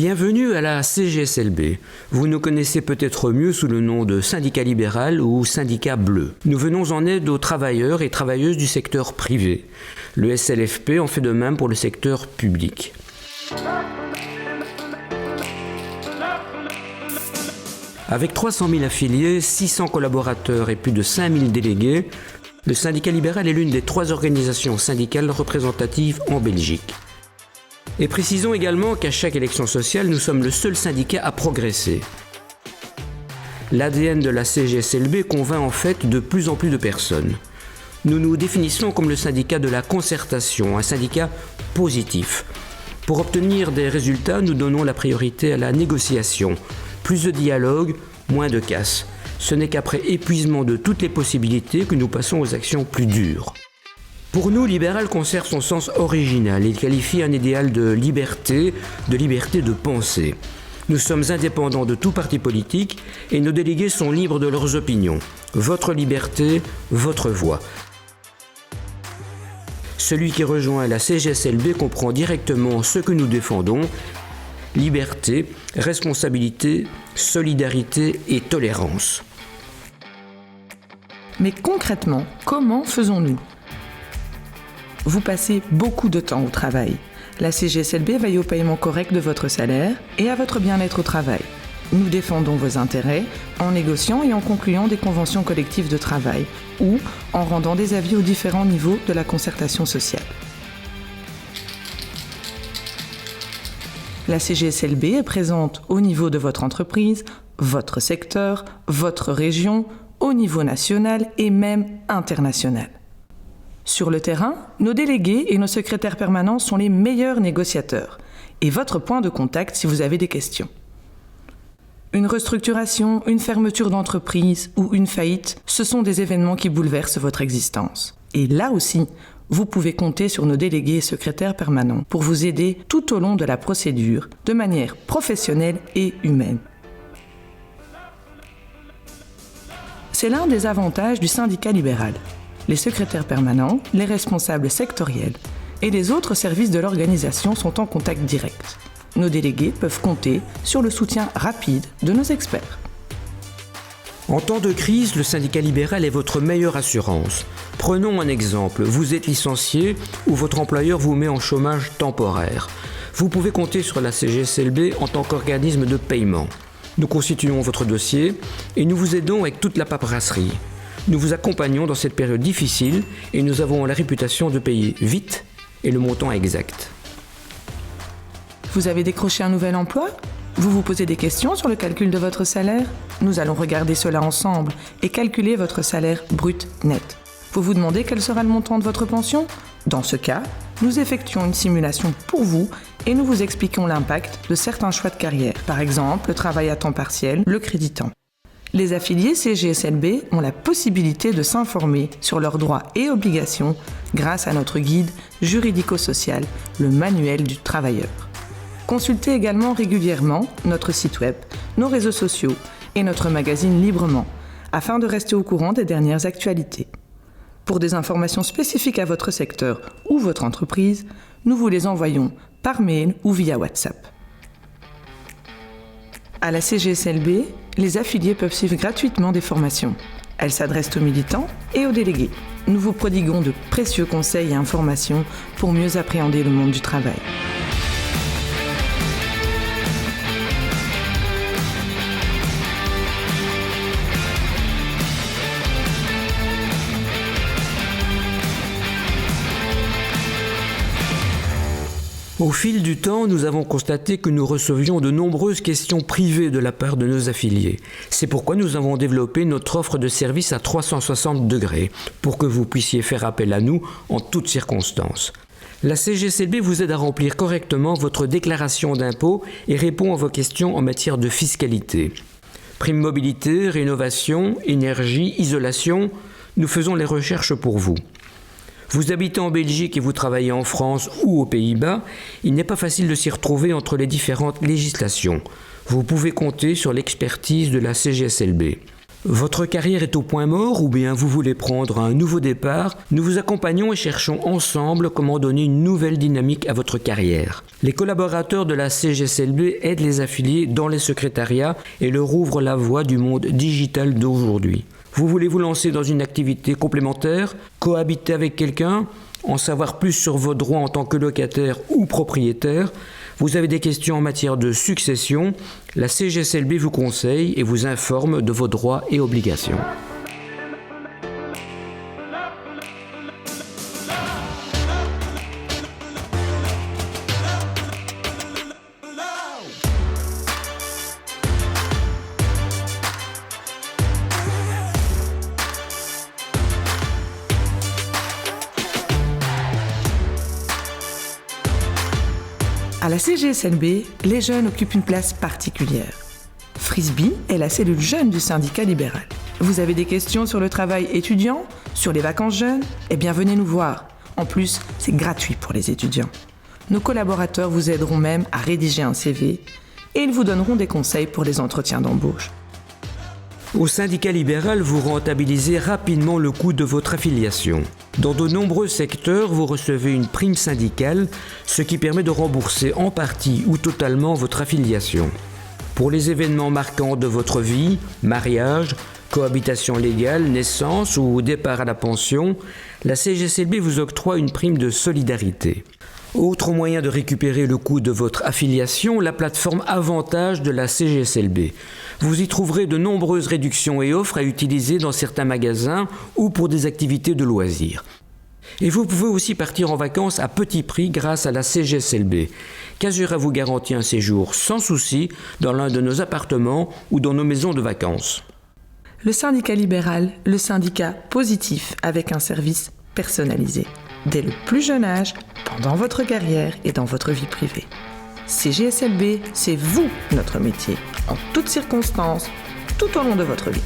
Bienvenue à la CGSLB. Vous nous connaissez peut-être mieux sous le nom de syndicat libéral ou syndicat bleu. Nous venons en aide aux travailleurs et travailleuses du secteur privé. Le SLFP en fait de même pour le secteur public. Avec 300 000 affiliés, 600 collaborateurs et plus de 5 000 délégués, le syndicat libéral est l'une des 3 organisations syndicales représentatives en Belgique. Et précisons également qu'à chaque élection sociale, nous sommes le seul syndicat à progresser. L'ADN de la CGSLB convainc en fait de plus en plus de personnes. Nous nous définissons comme le syndicat de la concertation, un syndicat positif. Pour obtenir des résultats, nous donnons la priorité à la négociation. Plus de dialogue, moins de casse. Ce n'est qu'après épuisement de toutes les possibilités que nous passons aux actions plus dures. Pour nous, libéral conserve son sens original. Il qualifie un idéal de liberté de penser. Nous sommes indépendants de tout parti politique et nos délégués sont libres de leurs opinions. Votre liberté, votre voix. Celui qui rejoint la CGSLB comprend directement ce que nous défendons: liberté, responsabilité, solidarité et tolérance. Mais concrètement, comment faisons-nous ? Vous passez beaucoup de temps au travail. La CGSLB veille au paiement correct de votre salaire et à votre bien-être au travail. Nous défendons vos intérêts en négociant et en concluant des conventions collectives de travail ou en rendant des avis aux différents niveaux de la concertation sociale. La CGSLB est présente au niveau de votre entreprise, votre secteur, votre région, au niveau national et même international. Sur le terrain, nos délégués et nos secrétaires permanents sont les meilleurs négociateurs et votre point de contact si vous avez des questions. Une restructuration, une fermeture d'entreprise ou une faillite, ce sont des événements qui bouleversent votre existence. Et là aussi, vous pouvez compter sur nos délégués et secrétaires permanents pour vous aider tout au long de la procédure, de manière professionnelle et humaine. C'est l'un des avantages du syndicat libéral. Les secrétaires permanents, les responsables sectoriels et les autres services de l'organisation sont en contact direct. Nos délégués peuvent compter sur le soutien rapide de nos experts. En temps de crise, le syndicat libéral est votre meilleure assurance. Prenons un exemple, vous êtes licencié ou votre employeur vous met en chômage temporaire. Vous pouvez compter sur la CGSLB en tant qu'organisme de paiement. Nous constituons votre dossier et nous vous aidons avec toute la paperasserie. Nous vous accompagnons dans cette période difficile et nous avons la réputation de payer vite et le montant exact. Vous avez décroché un nouvel emploi ? Vous vous posez des questions sur le calcul de votre salaire ? Nous allons regarder cela ensemble et calculer votre salaire brut net. Vous vous demandez quel sera le montant de votre pension ? Dans ce cas, nous effectuons une simulation pour vous et nous vous expliquons l'impact de certains choix de carrière. Par exemple, le travail à temps partiel, le crédit temps. Les affiliés CGSLB ont la possibilité de s'informer sur leurs droits et obligations grâce à notre guide juridico-social, le manuel du travailleur. Consultez également régulièrement notre site web, nos réseaux sociaux et notre magazine Librement, afin de rester au courant des dernières actualités. Pour des informations spécifiques à votre secteur ou votre entreprise, nous vous les envoyons par mail ou via WhatsApp. À la CGSLB, les affiliés peuvent suivre gratuitement des formations. Elles s'adressent aux militants et aux délégués. Nous vous prodiguons de précieux conseils et informations pour mieux appréhender le monde du travail. Au fil du temps, nous avons constaté que nous recevions de nombreuses questions privées de la part de nos affiliés. C'est pourquoi nous avons développé notre offre de service à 360 degrés pour que vous puissiez faire appel à nous en toutes circonstances. La CGSLB vous aide à remplir correctement votre déclaration d'impôt et répond à vos questions en matière de fiscalité. Prime mobilité, rénovation, énergie, isolation, nous faisons les recherches pour vous. Vous habitez en Belgique et vous travaillez en France ou aux Pays-Bas, il n'est pas facile de s'y retrouver entre les différentes législations. Vous pouvez compter sur l'expertise de la CGSLB. Votre carrière est au point mort ou bien vous voulez prendre un nouveau départ? Nous vous accompagnons et cherchons ensemble comment donner une nouvelle dynamique à votre carrière. Les collaborateurs de la CGSLB aident les affiliés dans les secrétariats et leur ouvrent la voie du monde digital d'aujourd'hui. Vous voulez vous lancer dans une activité complémentaire, cohabiter avec quelqu'un, en savoir plus sur vos droits en tant que locataire ou propriétaire? Vous avez des questions en matière de succession? La CGSLB vous conseille et vous informe de vos droits et obligations. À la CGSLB, les jeunes occupent une place particulière. Frisbee est la cellule jeune du syndicat libéral. Vous avez des questions sur le travail étudiant, sur les vacances jeunes? Eh bien, venez nous voir. En plus, c'est gratuit pour les étudiants. Nos collaborateurs vous aideront même à rédiger un CV et ils vous donneront des conseils pour les entretiens d'embauche. Au syndicat libéral, vous rentabilisez rapidement le coût de votre affiliation. Dans de nombreux secteurs, vous recevez une prime syndicale, ce qui permet de rembourser en partie ou totalement votre affiliation. Pour les événements marquants de votre vie, mariage, cohabitation légale, naissance ou départ à la pension, la CGSLB vous octroie une prime de solidarité. Autre moyen de récupérer le coût de votre affiliation, la plateforme Avantage de la CGSLB. Vous y trouverez de nombreuses réductions et offres à utiliser dans certains magasins ou pour des activités de loisirs. Et vous pouvez aussi partir en vacances à petit prix grâce à la CGSLB. Casura vous garantit un séjour sans souci dans l'un de nos appartements ou dans nos maisons de vacances. Le syndicat libéral, le syndicat positif avec un service personnalisé. Dès le plus jeune âge, pendant votre carrière et dans votre vie privée. CGSLB, c'est vous notre métier, en toutes circonstances, tout au long de votre vie.